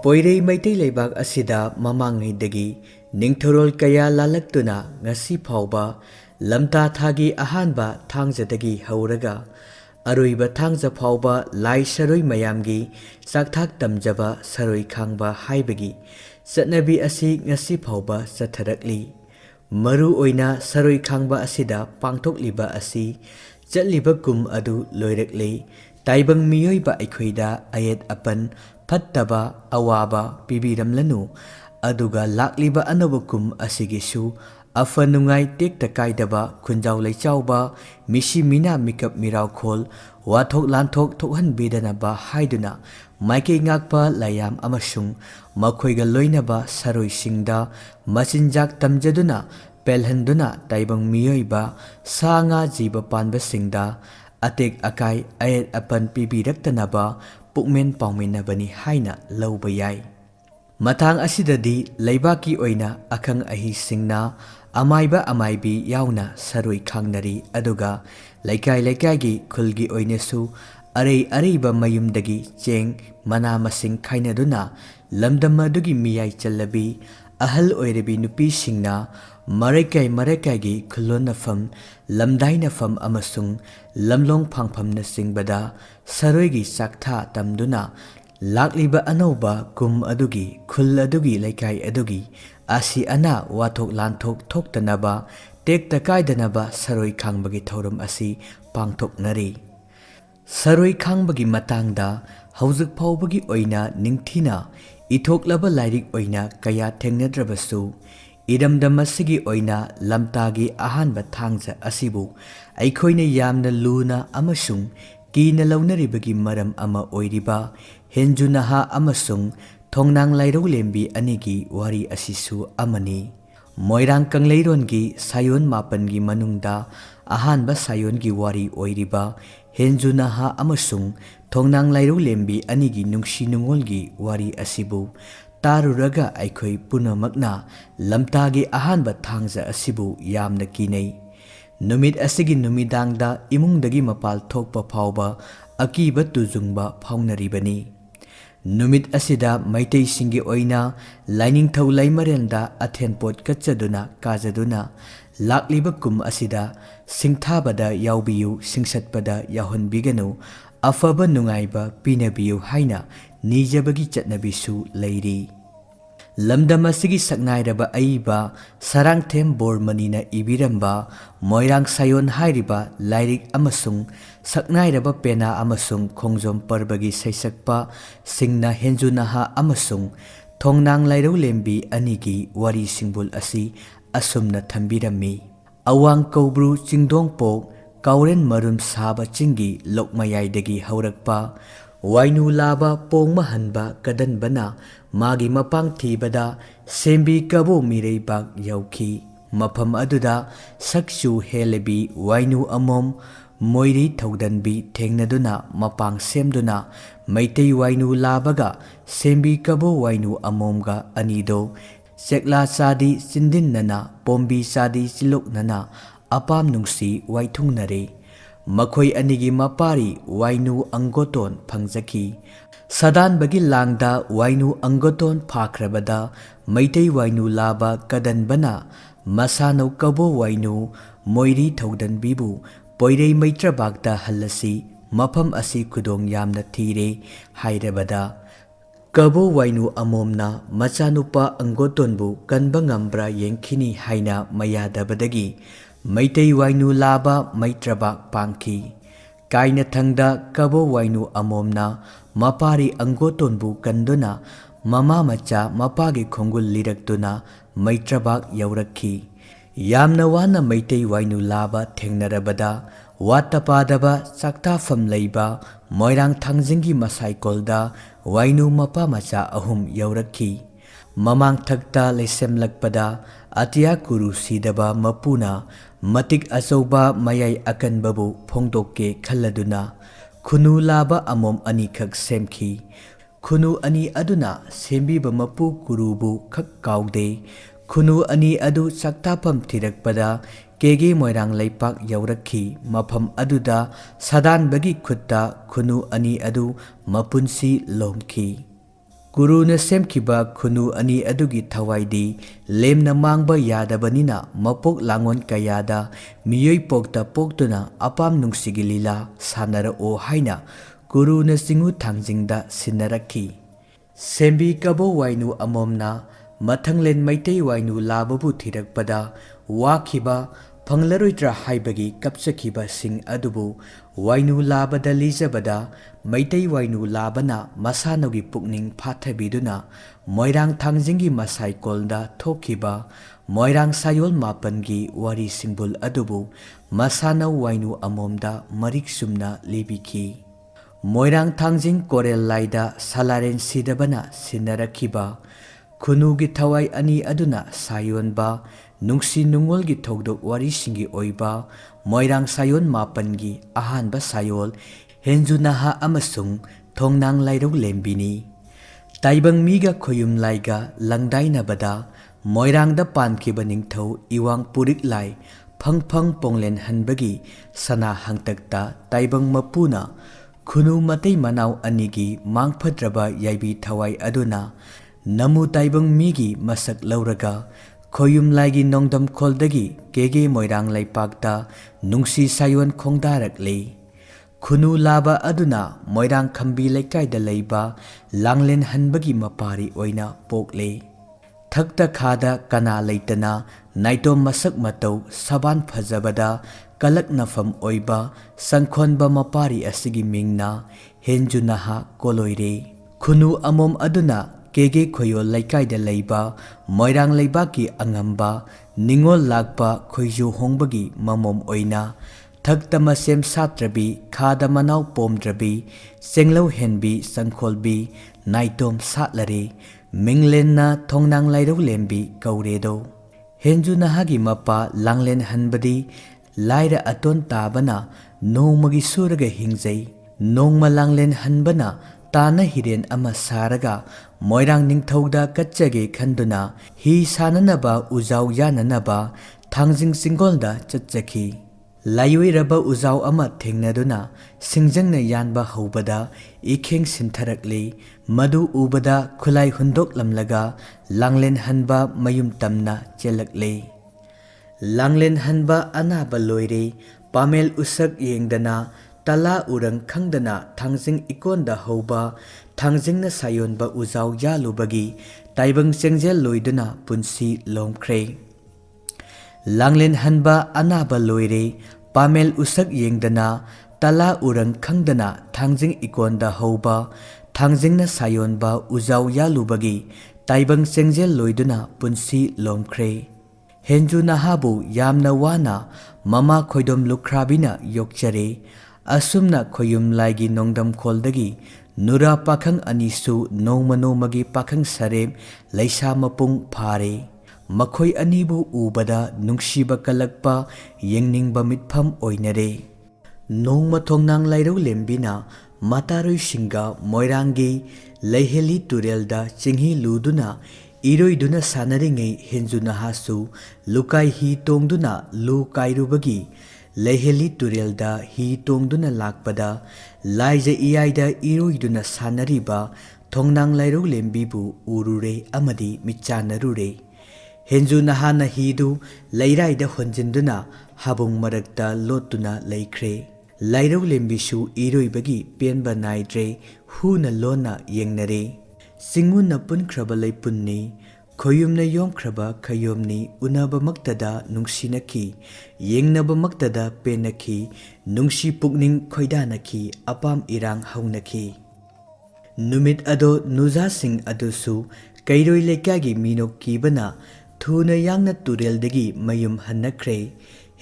Poirei Maitai Leibak asida mamangaidagi ningthorol kaya lalaktuna ngasi phauba lamta thagi ahanba thangjadagi hauraga aroiba thangja phauba lai saroi mayamgi sakthak tamjaba saroi khangba haibagi chatnabi asi ngasi phauba chatharakli maru oina saroi khangba asida pangthokliba asi chatliba kum adu loirakli taibang miyoiba aikhoida ayet apan fattaba awaba pibiramlanu aduga lakliba anawakum asigisu afanungai tekta kaidaba khunjaw leichawba misi mina mikap miraw khol wathok lanthok thokhan bedanaba haiduna maikei ngakpa layam amasung makhoiga loinaba saroi singda machinjak tamjaduna pelhanduna taibang miyoiba sanga jiba panba singda atek akai ayet apan pibiraktanaba pukmen pawminabani haina lauba yai mathang asidadi leibaki oina akhang ahi singna amaiba amaibi yauna saroi khangnari aduga laikai laikai gi khulgi oinesu arei areiba mayumdagi cheng mana masing khainaduna lamdam adugi miyai challabi ahal oirebi nupi singna marekai gi khulonafam lamdainafam amasung lamlong phangpham na singbada saroi gi saktha tamduna lakliba anauba kum adugi khul adugi laikai adugi asi ana wathok lanthok thoktanaba tekta kaidanaba saroi khangbagi thorum asi pangthoknari saroi khangbagi matangda haujuk phawbagi oina ningthina ithoklaba lairik oina kaya thengnadrabasu iramdamasigi oina lamtagi ahanba thangja asibu aikhoina yamna luna amasung kina launaribagi maram ama oiriba Henjunaha amasung thongnang Lairoulembi anigi wari asisu amani moirang kangleirongi sayon mapangi manungda ahanba sayongi wari oiriba Henjunaha amasung thongnang Lairoulembi anigi nungsi nungolgi wari asibu taruraga aikhoi punamakna lamtagi ahanba thangja asibu yamna kinai numit asigi numidangda imungdagi mapal thokpa phawba akiba tujungba phawnaribani numit asida maitai singi oina lainingthau laimarenda athenpot kachaduna kajaduna lakliba kum asida singthabada yaubiyu singsatpada yahonbiganu afaba nungaiba pinabiyu haina nijabagi chatnabisu leiri lamdam asigi saknairaba aiba sarangthem bormanina ibiramba moirang sayon hairiba lairik amasung saknairaba pena amasung khongjom parbagi saisakpa singna Henjunaha amasung thongnang Lairoulembi anigi wari singbul asi asumna thambirami awang kaubru chingdongpok kauren marum saba chingi lokmayaidagi haurakpa wainu laba pongmahanba kadanbana magi mapang thibada sembi kabo mireibak yauki mafam aduda sakchu helebi wainu amom moiri thaudanbi thengnaduna mapang semduna maitai wainu labaga sembi kabo wainu amomga anido sekla sadi sindinnana pombi sadi siloknana apam nungsi waithungnare makhoi anigi mapari wainu angoton phangjaki sadanbagi langda wainu angoton phakrabada maitai wainu laba kadanbana masano kabo wainu moiri thaudanbibu poirei maitrabakta halasi mafam asi kudong yamna thire hairabada kabo wainu amomna machanupa angotonbu kanba ngambra yengkhini haina mayadabadagi maitai wainu laba maitrabak pangki kaina thangda kabo wainu amomna mapari angotonbu kanduna mama macha mapagi khongul liraktuna maitrabak yaurakhi yamna wana maitai wainu laba thengnarabada watapadaba saktafam leiba moirang thangjingi masaikolda wainu mapa macha ahum yaurakhi mamang thakta leisemlakpada atia kuru sidaba mapuna matik achauba mayai akanbabu phongdokke khalladuna khunu laba amom ani khak semkhi khunu ani aduna sembiba mapu kurubu khak kaude khunu ani adu saktapam thirakpada kege moirang leipak yaurakhi mafam aduda sadanbagi khutta khunu ani adu mapunsi lomkhi Kuruna semkiba khunu ani adugi thawaidi lemna mangba yadabanina mapok langon kayada miyoi pokta poktuna apam nungsigi lila sanara o haina kuruna singu thangjingda sinarakhi. Sembi kabo wainu amomna mathanglen maitei wainu lababu thirakpada wakhiba phanglaroitra haibagi kapchakhiba sing adubu wainu labada lijabada maitei wainu labana masanogi pukning phathabiduna moirang thangjingi masai kolda thokhiba moirang sayol mapangi wari singbul adubu masana wainu amomda marik sumna libikhi. Moirang thangjing korel laida salaren sidabana sinarakhiba khunugi thawai ani aduna sayonba nungsi nungolgi thogdok wari singi oiba moirang sayon mapangi ahanba sayol Henjunaha amasung thongnang Lairoulembini. Taibang miga khoyum laiga langdainabada moirangda pankhiba ningthau iwang purik lai phang ponglen hanbagi sana hangtakta taibang mapuna khunu matei manau anigi mangphadraba yaibi thawai aduna namu taibang migi masak lauraga khoyum laigi nongdam kholdagi kege moirang laipakta nungsi sayon khongdarakle. Khunu laba aduna moirang khambi leikaida leiba langlen hanbagi mapari oina pokle. Thakta khada kana leitana naitom masak matau saban phajabada kalaknafam oiba sangkhonba mapari asigi mingna Henjunaha koloire. Khunu amom aduna kege khoyo leikaida leiba moirang leibaki angamba ningol lakpa khoiju hongbagi mamom oina thakta masem satrabi khada manau pomdrabi senglo henbi sangkholbi naitom satlare minglenna thongnang Lairoulembi kauredo. Henjunahagi mapa langlen hanbadi laira aton tabana nongmagi suraga hingjai nongma langlen hanbana tana hiren ama saraga moirang ningthauda katchage khanduna hi sananaba uzau yananaba thangjing singolda chachakhi. Layoiraba uzau ama thengnaduna singjangna yanba haubada ikheng sintharakle madu ubada khulai hundok lamlaga langlen hanba mayum tamna chelakle. Langlen hanba anaba loire pamel usak yengdana tala urang khangdana thangjing ikonda hauba thangjingna sayonba uzau yalubagi taibang sengjel loiduna punsi lomkhre. Langlen hanba anaba loire pamel usak yengdana tala urang khangdana thangjing ikonda hauba thangjingna sayonba uzau yalubagi taibang sengjel loiduna punsi lomkhre. Henjunahabu yamna wana mama khoidom lukrabina yokchare asumna khoyum laigi nongdam kholdagi nura pakhang anisu nongmagi pakhang sarem laisa mapung phare. Makhoi anibu ubada nungshiba kalakpa yengningba mitpham oinare. Nongma thongnang Lairoulembina mataroi singa moirangi leiheli turelda chinghi luduna iroiduna sanaringai Henjunahasu lukai hi tongduna lu kairubagi leiheli turelda hi tongduna lakpada laija iyaida iroiduna sanariba thongnang Lairoulembibu urure amadi michanarure. Henjunahana hidu leiraida honjinduna habung marakta lotuna leikre. Lairoulembisu iroibagi penba naidre huna lona yengnare. Singuna punkraba leipunni khoyumna yomkraba khayomni unaba maktada nungsinaki yengnaba maktada penaki nungsi pukning khoidanaki apam irang haunaki. Numit ado nuja sing adusu kairoi lekagi minok kibana thuna yangna tureldagi mayum hannakre.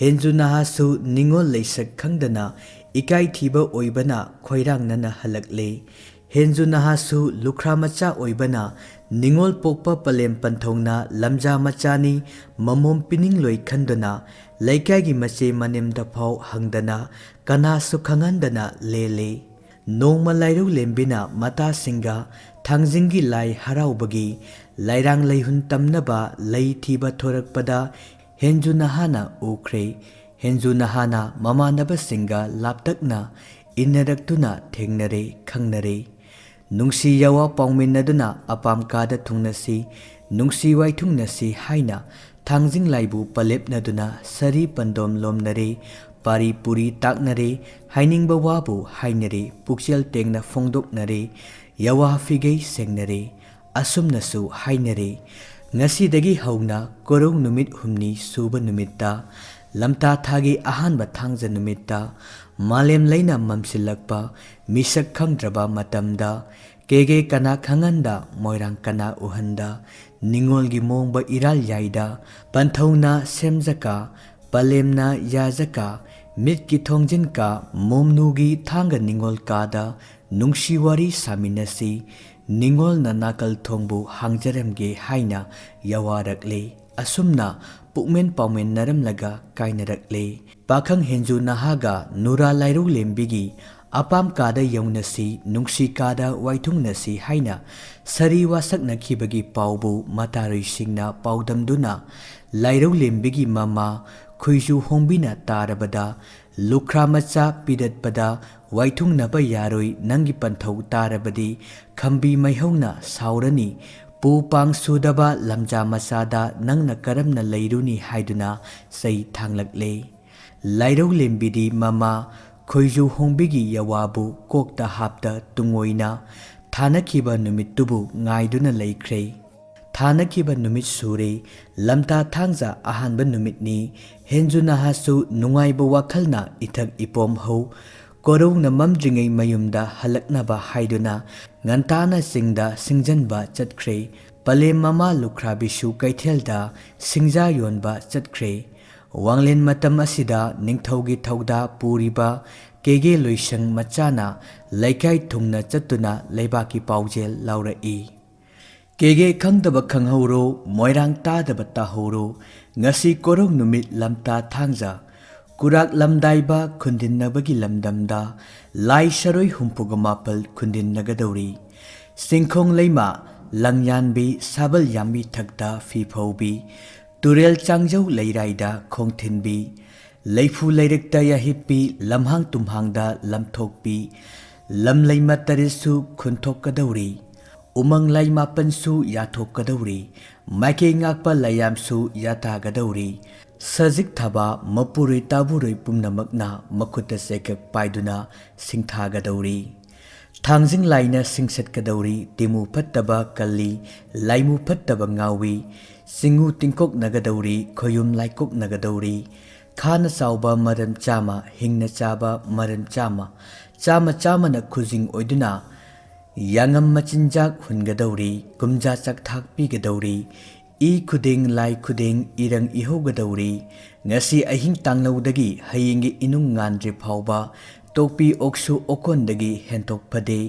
Henjunahasu ningol leisak khangdana ikai thiba oibana khoirangnana halakle. Henjunahasu lukra macha oibana ningol pokpa palem panthongna lamja machani mamom pining loi khandana leikagi mache manemda phau hangdana kana su khangandana lele. Nongma Lairoulembina mata singa thangjingi lai haraubagi lairang leihun tamnaba lei thiba thorakpada Henjunahana ukre. Henjunahana mamanaba singa laptakna innaraktuna thengnare khangnare. ꯅꯨꯡꯁꯤ ꯌꯥꯋꯥ ꯄꯥꯎꯃꯤꯟꯅꯗꯨꯅ ꯑꯄꯥꯝ ꯀꯥꯗ ꯊꯨꯡꯅꯁꯤ ꯅꯨꯡꯁꯤ ꯋꯥꯏꯊꯨꯡꯅꯁꯤ ꯍꯥꯏꯅ ꯊꯥꯡꯖꯤꯡꯂꯥꯏꯕꯨ ꯄꯂꯦꯞꯅꯗꯨꯅ ꯁꯔꯤ ꯄꯟꯗꯣꯝ ꯂꯣꯝꯅꯔꯦ ꯄꯥꯔꯤ ꯄꯨꯔꯤ ꯇꯥꯛꯅꯔꯦ ꯍꯥꯏꯅꯤꯡꯕ ꯋꯥꯕꯨ ꯍꯥꯏꯅꯔꯦ ꯄꯨꯛꯆꯦꯜ ꯇꯦꯡꯅ ꯐꯣꯡꯗꯣꯛꯅꯔꯦ ꯌꯥꯋꯥ ꯐꯤꯒꯩ ꯁꯦꯡꯅꯔꯦ ꯑꯁꯨꯝꯅꯁꯨ ꯍꯥꯏꯅꯔꯦ ꯉꯁꯤꯗꯒꯤ ꯍꯧꯅ ꯀꯣꯔꯧ ꯅꯨꯃꯤꯠ ꯍꯨꯝꯅꯤ ꯁꯨꯕ ꯅꯨꯃꯤꯠꯇ ꯂꯝꯇꯥ ꯊꯥꯒꯤ ꯑꯍꯥꯟꯕ ꯊꯥꯡꯖ ꯅꯨꯃꯤꯠꯇ ꯃꯥꯂꯦꯝ ꯂꯩꯅ ꯃꯝꯁꯤꯜꯂꯛꯄ ꯃꯤꯁꯛ ꯈꯪꯗ꯭ꯔꯕ ꯃꯇꯝꯗ ꯀꯦꯒꯦ ꯀꯅꯥ ꯈꯪꯍꯟꯗ ꯃꯣꯏꯔꯥꯡ ꯀꯅꯥ ꯎꯍꯟꯗ ꯅꯤꯡꯉꯣꯜꯒꯤ ꯃꯣꯡꯕ ꯏꯔꯥꯜ ꯌꯥꯏꯗ ꯄꯟꯊꯧꯅ ꯁꯦꯝꯖꯀ ꯄꯂꯦꯝꯅ ꯌꯥꯖꯀ ꯃꯤꯠꯀꯤ ꯊꯣꯡꯖꯤꯟꯀ ꯃꯣꯝꯅꯨꯒꯤ ꯊꯥꯡꯒ ꯅꯤꯡꯉꯣꯜ ꯀꯥꯗ ꯅꯨꯡꯁꯤ ꯋꯥꯔꯤ ꯁꯥꯃꯤꯟꯅꯁꯤ ꯅꯤꯡꯉꯣꯜꯅ ꯅꯥꯀꯜ ꯊꯣꯡꯕꯨ ꯍꯥꯡꯖꯔꯝꯒꯦ ꯍꯥꯏꯅ ꯌꯥꯋꯥꯔꯛꯂꯦ ꯑꯁꯨꯝꯅ ꯄꯨꯛꯃꯦꯟ ꯄꯥꯎꯃꯦꯟꯅꯔꯝꯂꯒ ꯀꯥꯏꯅꯔꯛꯂꯦ ꯄꯥꯈꯪ ꯍꯦꯟꯖꯨꯅꯥꯍꯥꯒ ꯅꯨꯔꯥ ꯂꯥꯏꯔꯧꯂꯦꯝꯕꯤꯒꯤ ꯑꯄꯥꯝ ꯀꯥꯗ ꯌꯧꯅꯁꯤ ꯅꯨꯡꯁꯤ ꯀꯥꯗ ꯋꯥꯏꯊꯨꯡꯅꯁꯤ ꯍꯥꯏꯅ ꯁꯔꯤ ꯋꯥꯁꯛꯅꯈꯤꯕꯒꯤ ꯄꯥꯎꯕꯨ ꯃꯇꯥꯔꯣꯏꯁꯤꯡꯅ ꯄꯥꯎꯗꯝꯗꯨꯅ ꯂꯥꯏꯔꯧꯂꯦꯝꯕꯤꯒꯤ ꯃꯃꯥ ꯈꯣꯏꯖꯨ ꯍꯣꯡꯕꯤꯅ ꯇꯥꯔꯕꯗ ꯂꯨꯈ꯭ꯔꯥ ꯃꯆꯥ ꯄꯤꯔꯠꯄꯗ ꯋꯥꯏꯊꯨꯡꯅꯕ ꯌꯥꯔꯣꯏ ꯅꯪꯒꯤ ꯄꯟꯊꯧ ꯇꯥꯔꯕꯗꯤ ꯈꯝꯕꯤ ꯃꯩꯍꯧꯅ ꯁꯥꯎꯔꯅꯤ ꯄꯨ ꯄꯥꯡ ꯁꯨꯗꯕ ꯂꯝꯖꯥ ꯃꯆꯥꯗ ꯅꯪꯅ ꯀꯔꯝꯅ ꯂꯩꯔꯨꯅꯤ ꯍꯥꯏꯗꯨꯅ ꯆꯩ ꯊꯥꯡꯂꯛꯂꯦ ꯂꯥꯏꯔꯧꯂꯦꯝꯕꯤꯗꯤ ꯃꯃꯥ ꯈꯣꯏꯖꯨ ꯍꯣꯡꯕꯤꯒꯤ ꯌꯥꯋꯥꯕꯨ ꯀꯣꯛꯇ ꯍꯥꯞꯇ ꯇꯨꯡꯑꯣꯏꯅ ꯊꯥꯅꯈꯤꯕ ꯅꯨꯃꯤꯠꯇꯨꯕꯨ ꯉꯥꯏꯗꯨꯅ ꯂꯩꯈ꯭ꯔꯦ ꯊꯥꯅꯈꯤꯕ ꯅꯨꯃꯤꯠ ꯁꯨꯔꯦ ꯂꯝꯇꯥ ꯊꯥꯡꯖ ꯑꯍꯥꯟꯕ ꯅꯨꯃꯤꯠꯅꯤ ꯍꯦꯟꯖꯨꯅꯥꯍꯥꯁꯨ ꯅꯨꯡꯉꯥꯏꯕ ꯋꯥꯈꯜꯅ ꯏꯊꯛ ꯏꯄꯣꯝ ꯍꯧ ꯀꯣꯔꯧꯅ ꯃꯝꯗ꯭ꯔꯤꯉꯩ ꯃꯌꯨꯝꯗ ꯍꯜꯂꯛꯅꯕ ꯍꯥꯏꯗꯨꯅ ꯉꯟꯇꯥꯅ ꯆꯤꯡꯗ ꯁꯤꯡꯖꯟꯕ ꯆꯠꯈ꯭ꯔꯦ ꯄꯂꯦꯝ ꯃꯃꯥ ꯂꯨꯈ꯭ꯔꯥꯕꯤꯁꯨ ꯀꯩꯊꯦꯜꯗ ꯁꯤꯡꯖꯥ ꯌꯣꯟꯕ ꯆꯠꯈ꯭ꯔꯦ ꯋꯥꯡꯂꯦꯟ ꯃꯇꯝ ꯑꯁꯤꯗ ꯅꯤꯡꯊꯧꯒꯤ ꯊꯧꯗꯥ ꯄꯨꯔꯤꯕ ꯀꯦꯒꯦ ꯂꯣꯏꯁꯪ ꯃꯆꯥꯅ ꯂꯩꯀꯥꯏ ꯊꯨꯡꯅ ꯆꯠꯇꯨꯅ ꯂꯩꯕꯥꯛꯀꯤ ꯄꯥꯎꯖꯦꯜ ꯂꯥꯎꯔꯛꯏ ꯀꯦꯒꯦ ꯈꯪꯗꯕ ꯈꯪꯍꯧꯔꯣ ꯃꯣꯏꯔꯥꯡ ꯇꯥꯗꯕ ꯇꯥꯍꯧꯔꯣ ꯉꯁꯤ ꯀꯣꯔꯧ ꯅꯨꯃꯤꯠ ꯂꯝꯇꯥ ꯊꯥꯡꯖ ꯀꯨꯔꯥꯛ ꯂꯝꯗꯥꯏꯕ ꯈꯨꯟꯗꯤꯟꯅꯕꯒꯤ ꯂꯝꯗꯝꯗ ꯂꯥꯏ ꯁꯔꯣꯏ 64 ꯈꯨꯟꯗꯤꯟꯅꯒꯗꯧꯔꯤ ꯆꯤꯡꯈꯣꯡ ꯂꯩꯃ ꯂꯪꯌꯥꯟꯕꯤ ꯁꯥꯕꯜ ꯌꯥꯝꯕꯤ ꯊꯛꯇ ꯐꯤ ꯐꯧꯕꯤ ꯇꯨꯔꯦꯜ ꯆꯥꯡꯖꯧ ꯂꯩꯔꯥꯏꯗ ꯈꯣꯡ ꯊꯤꯟꯕꯤ ꯂꯩꯐꯨ ꯂꯩꯔꯛꯇ ꯌꯥꯍꯤꯞꯄꯤ ꯂꯝꯍꯥꯡ ꯇꯨꯝꯍꯥꯡꯗ ꯂꯝꯊꯣꯛꯄꯤ ꯂꯝꯂꯩꯃ ꯇꯔꯦꯠꯁꯨ ꯈꯨꯟꯊꯣꯛꯀꯗꯧꯔꯤ ꯎꯃꯪ ꯂꯥꯏ 4ꯁꯨ ꯌꯥꯊꯣꯛꯀꯗꯧꯔꯤ ꯃꯥꯏꯀꯩ ꯉꯥꯛꯄ ꯂꯥꯏꯌꯥꯝꯁꯨ ꯌꯥꯇꯥꯒꯗꯧꯔꯤ ꯁꯖꯤꯛ ꯊꯥꯕ ꯃꯄꯨꯔꯣꯏ ꯇꯥꯕꯨꯔꯣꯏ ꯄꯨꯝꯅꯃꯛꯅ ꯃꯈꯨꯠꯇ ꯆꯩꯀꯛ ꯄꯥꯏꯗꯨꯅ ꯁꯤꯡꯊꯥꯒꯗꯧꯔꯤ ꯊꯥꯡꯖꯤꯡ ꯂꯥꯏꯅ ꯁꯤꯡꯁꯠꯀꯗꯧꯔꯤ ꯇꯤꯃꯨ ꯐꯠꯇꯕ ꯀꯜꯂꯤ ꯂꯥꯏꯃꯨ ꯐꯠꯇꯕ ꯉꯥꯎꯏ ꯆꯤꯡꯉꯨ ꯇꯤꯡꯀꯣꯛꯅꯒꯗꯧꯔꯤ ꯈꯣꯌꯨꯝ ꯂꯥꯏꯀꯣꯛꯅꯒꯗꯧꯔꯤ ꯈꯥꯅ ꯆꯥꯎꯕ ꯃꯔꯝ ꯆꯥꯝꯃ ꯍꯤꯡꯅ ꯆꯥꯕ ꯃꯔꯝ ꯆꯥꯝꯃ ꯆꯥꯝꯃ ꯆꯥꯝꯃꯅ ꯈꯨꯖꯤꯡ ꯑꯣꯏꯗꯨꯅ ꯌꯥꯉꯝ ꯃꯆꯤꯟꯖꯥꯛ ꯍꯨꯟꯒꯗꯧꯔꯤ ꯀꯨꯝꯖꯥ ꯆꯥꯛꯊꯥꯛ ꯄꯤꯒꯗꯧꯔꯤ ꯏ ꯈꯨꯗꯦꯡ ꯂꯥꯏ ꯈꯨꯗꯦꯡ ꯏꯔꯪ ꯏꯍꯧꯒꯗꯧꯔꯤ ꯉꯁꯤ ꯑꯍꯤꯡ ꯇꯥꯡꯂꯧꯗꯒꯤ ꯍꯌꯦꯡꯒꯤ ꯏꯅꯨꯡ ꯉꯥꯟꯗ꯭ꯔꯤ ꯐꯥꯎꯕ ꯇꯣꯛꯄꯤ ꯑꯣꯛꯁꯨ ꯑꯣꯀꯣꯟꯗꯒꯤ ꯍꯦꯟꯗꯣꯛ ꯐꯗꯦ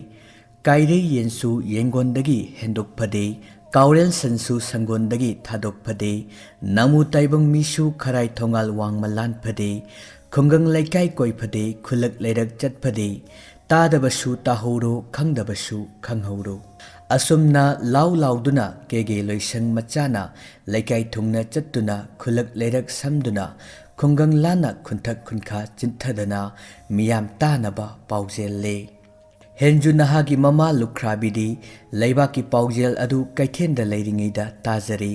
ꯀꯥꯏꯔꯩ ꯌꯦꯟꯁꯨ ꯌꯦꯡꯒꯣꯟꯗꯒꯤ ꯍꯦꯟꯗꯣꯛ ꯐꯗꯦ ꯀꯥꯎꯔꯦꯜ ꯁꯟꯁꯨ ꯁꯪꯒꯣꯟꯗꯒꯤ ꯊꯥꯗꯣꯛ ꯐꯗꯦ ꯅꯥꯃꯨ ꯇꯥꯏꯕꯪ ꯃꯤꯁꯨ ꯈꯔꯥꯏ ꯊꯣꯡꯒꯥꯜ ꯋꯥꯡꯃ ꯂꯥꯟ ꯐꯗꯦ ꯈꯨꯡꯒꯪ ꯂꯩꯀꯥꯏ ꯀꯣꯏ ꯐꯗꯦ ꯈꯨꯜꯂꯛ ꯂꯩꯔꯛ ꯆꯠ ꯐꯗꯦ ꯇꯥꯗꯕꯁꯨ ꯇꯥꯍꯧꯔꯣ ꯈꯪꯗꯕꯁꯨ ꯈꯪꯍꯧꯔꯣ ꯑꯁꯨꯝꯅ ꯂꯥꯎ ꯂꯥꯎꯗꯨꯅ ꯀꯦꯒꯦ ꯂꯣꯏꯁꯪ ꯃꯆꯥꯅ ꯂꯩꯀꯥꯏ ꯊꯨꯡꯅ ꯆꯠꯇꯨꯅ ꯈꯨꯜꯂꯛ ꯂꯩꯔꯛ ꯁꯝꯗꯨꯅ ꯈꯨꯡꯒꯪ ꯂꯥꯟꯅ ꯈꯨꯟꯊꯛ ꯈꯨꯟꯈꯥ ꯆꯤꯟꯊꯗꯅ ꯃꯤꯌꯥꯝ ꯇꯥꯅꯕ ꯄꯥꯎꯖꯦꯜꯂꯦ ꯍꯦꯟꯖꯨꯅꯥꯍꯥꯒꯤ ꯃꯃꯥ ꯂꯨꯈ꯭ꯔꯥꯕꯤꯗꯤ ꯂꯩꯕꯥꯛꯀꯤ ꯄꯥꯎꯖꯦꯜ ꯑꯗꯨ ꯀꯩꯊꯦꯜꯗ ꯂꯩꯔꯤꯉꯩꯗ ꯇꯥꯖꯔꯦ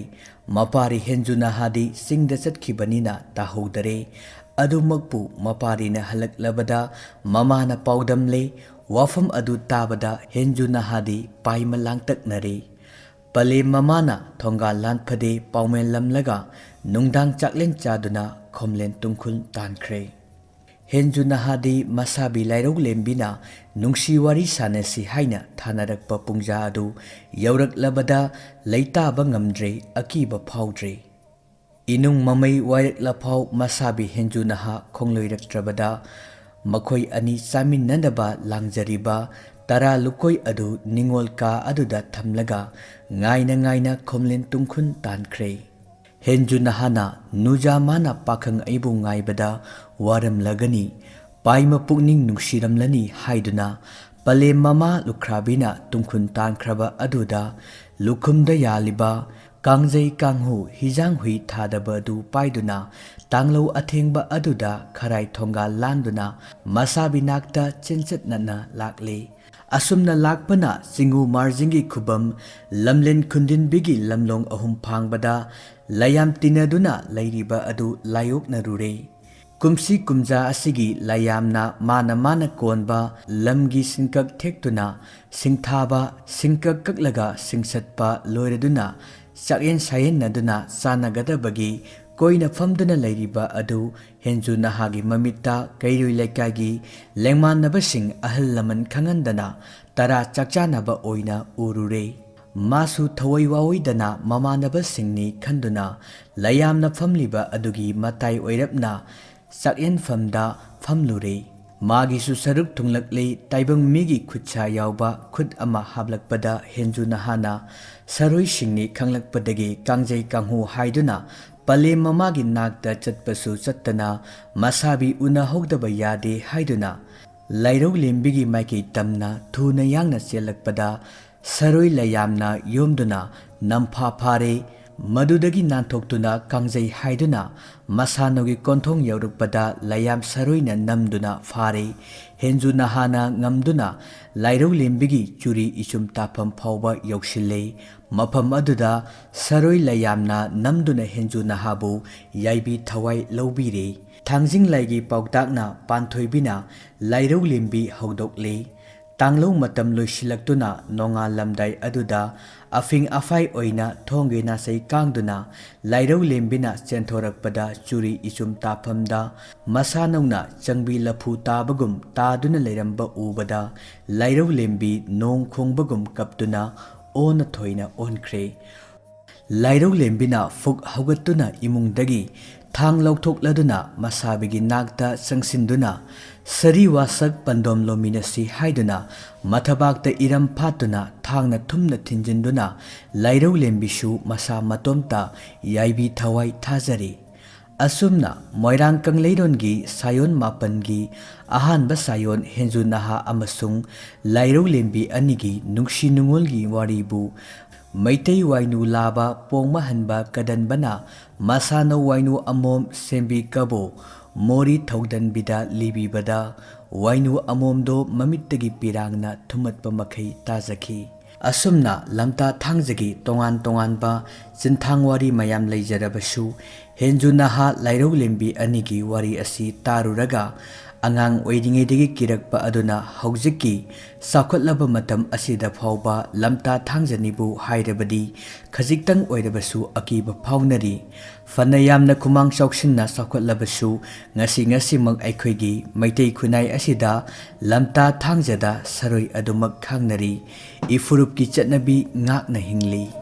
ꯃꯄꯥꯔꯤ ꯍꯦꯟꯖꯨꯅꯥꯍꯥꯗꯤ ꯆꯤꯡꯗ ꯆꯠꯈꯤꯕꯅꯤꯅ ꯇꯥꯍꯧꯗꯔꯦ ꯑꯗꯨꯃꯛꯄꯨ ꯃꯄꯥꯔꯤꯅ ꯍꯜꯂꯛꯂꯕꯗ ꯃꯃꯥꯅ ꯄꯥꯎꯗꯝꯂꯦ ꯋꯥꯐꯝ ꯑꯗꯨ ꯇꯥꯕꯗ ꯍꯦꯟꯖꯨꯅꯥꯍꯥꯗꯤ ꯄꯥꯏꯃ ꯂꯥꯡꯇꯛꯅꯔꯦ ꯄꯂꯦꯝ ꯃꯃꯥꯅ ꯊꯣꯡꯒꯥꯜ ꯂꯥꯟꯐꯗꯦ ꯄꯥꯎꯃꯦꯟꯂꯝꯂꯒ ꯅꯨꯡꯗꯥꯡ ꯆꯥꯛꯂꯦꯟ ꯆꯥꯗꯨꯅ ꯈꯣꯝꯂꯦꯟ ꯇꯨꯡꯈꯨꯜ ꯇꯥꯟꯈ꯭ꯔꯦ ꯍꯦꯟꯖꯨꯅꯥꯍꯥꯗꯤ ꯃꯁꯥꯕꯤ ꯂꯥꯏꯔꯧꯂꯦꯝꯕꯤꯅ ꯅꯨꯡꯁꯤ ꯋꯥꯔꯤ ꯁꯥꯟꯅꯁꯤ ꯍꯥꯏꯅ ꯊꯥꯅꯔꯛꯄ ꯄꯨꯡꯖꯥ ꯑꯗꯨ ꯌꯧꯔꯛꯂꯕꯗ ꯂꯩꯇꯥꯕ ꯉꯝꯗ꯭ꯔꯦ ꯑꯀꯤꯕ ꯐꯥꯎꯗ꯭ꯔꯦ ꯏꯅꯨꯡ ꯃꯃꯩ ꯋꯥꯏꯔꯛꯂꯐꯥꯎ ꯃꯁꯥꯕꯤ ꯍꯦꯟꯖꯨꯅꯥꯍꯥ ꯈꯣꯡꯂꯣꯏꯔꯛꯇ꯭ꯔꯕꯗ ꯃꯈꯣꯏ ꯑꯅꯤ ꯆꯥꯃꯤꯟꯅꯅꯕ ꯂꯥꯡꯖꯔꯤꯕ ꯇꯔꯥ ꯂꯨꯀꯣꯏ ꯑꯗꯨ ꯅꯤꯡꯉꯣꯜ ꯀꯥ ꯑꯗꯨꯗ ꯊꯝꯂꯒ ꯉꯥꯏꯅ ꯉꯥꯏꯅ ꯈꯣꯝꯂꯦꯟ ꯇꯨꯡꯈꯨꯟ ꯇꯥꯟꯈ꯭ꯔꯦ ꯍꯦꯟꯖꯨꯅꯥꯍꯥꯅ ꯅꯨꯖꯥ ꯃꯥꯅ ꯄꯥꯈꯪ ꯑꯩꯕꯨ ꯉꯥꯏꯕꯗ ꯋꯥꯔꯝꯂꯒꯅꯤ ꯄꯥꯏꯃ ꯄꯨꯛꯅꯤꯡ ꯅꯨꯡꯁꯤꯔꯝꯂꯅꯤ ꯍꯥꯏꯗꯨꯅ ꯄꯂꯦꯝ ꯃꯃꯥ ꯂꯨꯈ꯭ꯔꯥꯕꯤꯅ ꯇꯨꯡꯈꯨꯟ ꯇꯥꯟꯈ꯭ꯔꯕ ꯑꯗꯨꯗ ꯂꯨꯈꯨꯝꯗ ꯌꯥꯜꯂꯤꯕ ꯀꯥꯡꯖꯩ ꯀꯥꯡꯍꯨ ꯍꯤꯖꯥꯡ ꯍꯨꯏ ꯊꯥꯗꯕ ꯑꯗꯨ ꯄꯥꯏꯗꯨꯅ ꯇꯥꯡꯂꯧ ꯑꯊꯦꯡꯕ ꯑꯗꯨꯗ ꯈꯔꯥꯏ ꯊꯣꯡꯒꯥꯜ ꯂꯥꯟꯗꯨꯅ ꯃꯁꯥꯕꯤ ꯅꯥꯛꯇ ꯆꯦꯟꯆꯠꯅꯅ ꯂꯥꯛꯂꯦ asumna lakpana singu marjingi khubam lamlen khundinbigi lamlong ahum phangbada layam tinaduna lairiba adu layokna rure kumsi kumja asigi layamna mana konba lamgi sinkak thektuna singthaba sinkak kaklaga singsatpa loiraduna sakyen sayen naduna sanagadabagi koina famduna lairiba adu Henjunaha gi mamitta kairui lekagi lengmannabasing ahal laman khangandana tara chakchanaba oina urure masu thawai waoidana mamanabasingni khanduna layamna famliba adugi matai oirapna sakyen famda famlure magisu saruk thunglakle taibang migi khutcha yauba khut ama hablakpada Henjunahana saroi singni khanglakpadagi kangjai kanghu haiduna pale mamagi nakta chatpasu chattana masabi unahogdaba yade haiduna Lairoulembigi maiki tamna thuna yangna selakpada saroi layamna yomduna nampha phare madudagi nanthokduna kangjai haiduna masanogi konthong yaurukpada layam saroina namduna phare Henjunahana ngamduna Lairoulembigi churi isum tapham phawba yaushille mafam aduda saroi layamna namduna Henjunahabu yaibi thawai lobire Thangjing laigi pauktakna panthoibina Lairoulembi hogdokle tanglo matam loisilaktuna nonga lamdai aduda afing afai oina thongena sei kangduna Lairoulembina chenthorakpada churi isum taphamda masanongna changbi laphu tabagum taduna leiramba ubada Lairoulembi nong khongbagum kaptuna ona thoina onkhre Lairoulembina fuk haugatuna imungdagi thang lauthokladuna masabigi nakta sangsinduna sari wasak pandom lominasi haiduna mathabakta iram phatuna thangna thumna thinjinduna Lairoulembishu masa matomta yaibi thawai thajari asumna moirang kangleirongi sayon mapangi ahanba sayon Henjunaha amasung Lairoulembi anigi nungsi nungolgi waribu Maitei wainu laba pongma hanba kadanbana masano wainu amom sembi kabo mori thaudan bida libibada wainu amomdo mamittagi pirangna thumatpa makhai tajaki asumna lamta thangjagi tongan ba chinthang wari mayam leijarabasu Henjunaha Lairoulembi anigi wari asi taruraga angang oidingedagi kirakpa aduna haujiki sakhotlaba matam asida phawba lamta thangjanibu hairabadi khajiktang oirabasu akiba phawnari fanayamna khumang chawksinna sakhotlabashu ngasi mak aikhoigi maitei khunai asida lamta thangjada saroi adumak khangnari ifurupki chatnabi ngakna hingli